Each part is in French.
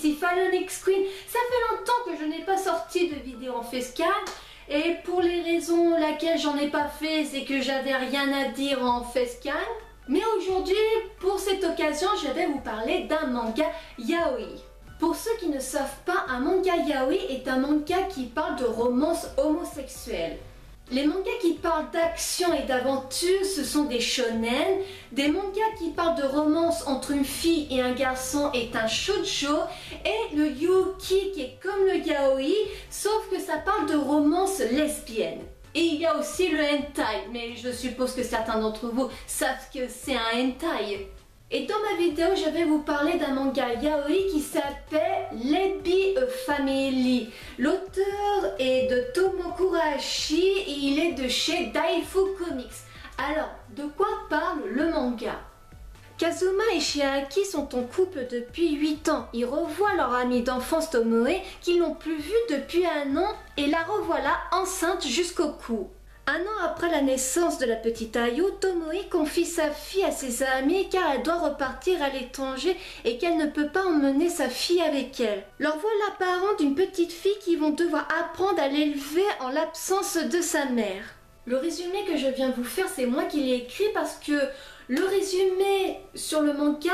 aussi Fallen X Queen. Ça fait longtemps que je n'ai pas sorti de vidéo en facecam. Et pour les raisons laquelle j'en ai pas fait, c'est que j'avais rien à dire en facecam. Mais aujourd'hui, pour cette occasion, je vais vous parler d'un manga yaoi. Pour ceux qui ne savent pas, un manga yaoi est un manga qui parle de romance homosexuelle. Les mangas qui parlent d'action et d'aventure, ce sont des shonen. Des mangas qui parlent de romance entre une fille et un garçon est un shoujo. Et le yuki qui est comme le yaoi, sauf que ça parle de romance lesbienne. Et il y a aussi le hentai, mais je suppose que certains d'entre vous savent que c'est un hentai. Et dans ma vidéo, je vais vous parler d'un manga yaoi qui s'appelle Let Be a Family. L'auteur est de Tomokurashi et il est de chez Daifu Comics. Alors, de quoi parle le manga? Kazuma et Chiaki sont en couple depuis 8 ans. Ils revoient leur amie d'enfance Tomoe qu'ils n'ont plus vue depuis un an et la revoilà enceinte jusqu'au cou. Un an après la naissance de la petite Ayu, Tomoe confie sa fille à ses amis car elle doit repartir à l'étranger et qu'elle ne peut pas emmener sa fille avec elle. Leur voilà parents d'une petite fille qui vont devoir apprendre à l'élever en l'absence de sa mère. Le résumé que je viens vous faire, c'est moi qui l'ai écrit parce que le résumé sur le manga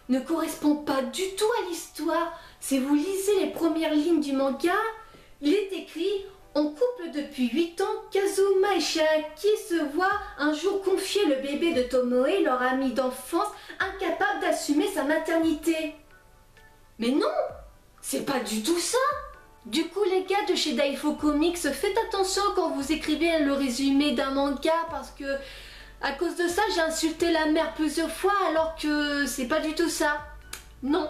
ne correspond pas du tout à l'histoire. Si vous lisez les premières lignes du manga, il est écrit: en couple depuis 8 ans, Kazuma et Chiaki se voient un jour confier le bébé de Tomoe, leur ami d'enfance, incapable d'assumer sa maternité. Mais non, c'est pas du tout ça. Du coup les gars de chez Daifu Comics, faites attention quand vous écrivez le résumé d'un manga parce que à cause de ça j'ai insulté la mère plusieurs fois alors que c'est pas du tout ça. Non.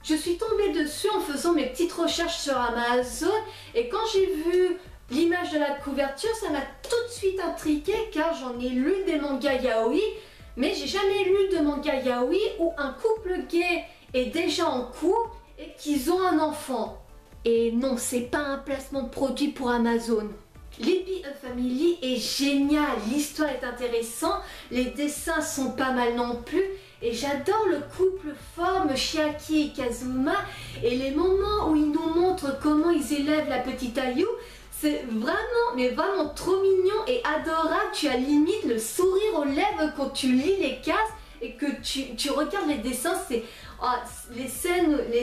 Je suis tombée dessus en faisant mes petites recherches sur Amazon et quand j'ai vu l'image de la couverture, ça m'a tout de suite intriguée car j'en ai lu des mangas yaoi, mais j'ai jamais lu de manga yaoi où un couple gay est déjà en couple et qu'ils ont un enfant. Et non, c'est pas un placement de produit pour Amazon. Let Be a Family est génial, l'histoire est intéressante, les dessins sont pas mal non plus. Et j'adore le couple forme Chiaki et Kazuma et les moments où ils nous montrent comment ils élèvent la petite Ayu, c'est vraiment, mais vraiment trop mignon et adorable. Tu as limite le sourire aux lèvres quand tu lis les cases et que tu regardes les dessins. Les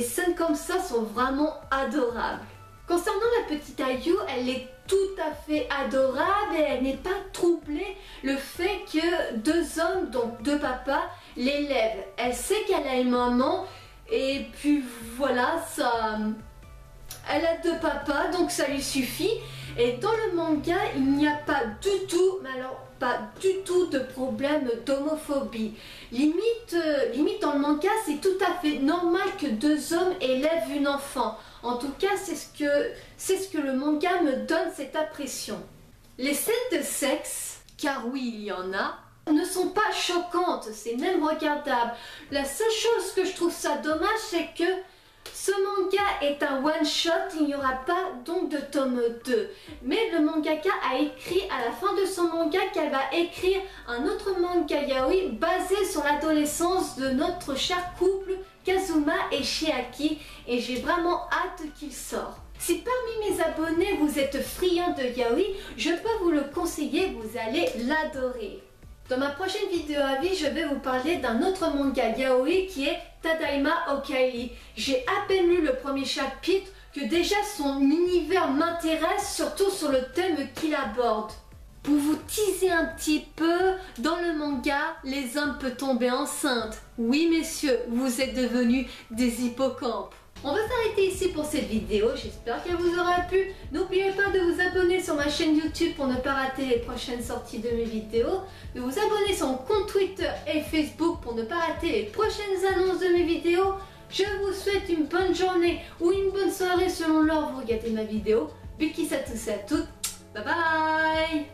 scènes comme ça sont vraiment adorables. Concernant la petite Ayu, elle est tout à fait adorable et elle n'est pas troublée le fait que deux hommes, donc deux papas, l'élèvent. Elle sait qu'elle a une maman et puis voilà, ça, elle a deux papas donc ça lui suffit. Et dans le manga, il n'y a pas du tout, mais alors pas du tout de problème d'homophobie. Limite dans le manga, c'est tout à fait normal que deux hommes élèvent une enfant. En tout cas, c'est ce que le manga me donne cette impression. Les scènes de sexe, car oui, il y en a, ne sont pas choquantes, c'est même regardable. La seule chose que je trouve ça dommage, c'est que ce manga est un one-shot, il n'y aura pas donc de tome 2. Mais le mangaka a écrit à la fin de son manga qu'elle va écrire un autre manga yaoi basé sur l'adolescence de notre cher couple Kazuma et Chiaki et j'ai vraiment hâte qu'il sorte. Si parmi mes abonnés vous êtes friands de yaoi, je peux vous le conseiller, vous allez l'adorer. Dans ma prochaine vidéo avis, je vais vous parler d'un autre manga yaoi qui est Tadaima Okaeri. J'ai à peine lu le premier chapitre que déjà son univers m'intéresse, surtout sur le thème qu'il aborde. Pour vous teaser un petit peu, dans le manga, les hommes peuvent tomber enceintes. Oui messieurs, vous êtes devenus des hippocampes. On va s'arrêter ici pour cette vidéo, j'espère qu'elle vous aura plu. N'oubliez pas de vous abonner sur ma chaîne YouTube pour ne pas rater les prochaines sorties de mes vidéos, de vous abonner sur mon compte Twitter et Facebook pour ne pas rater les prochaines annonces de mes vidéos. Je vous souhaite une bonne journée ou une bonne soirée selon l'heure où vous regardez ma vidéo. Big kiss à tous et à toutes, bye bye.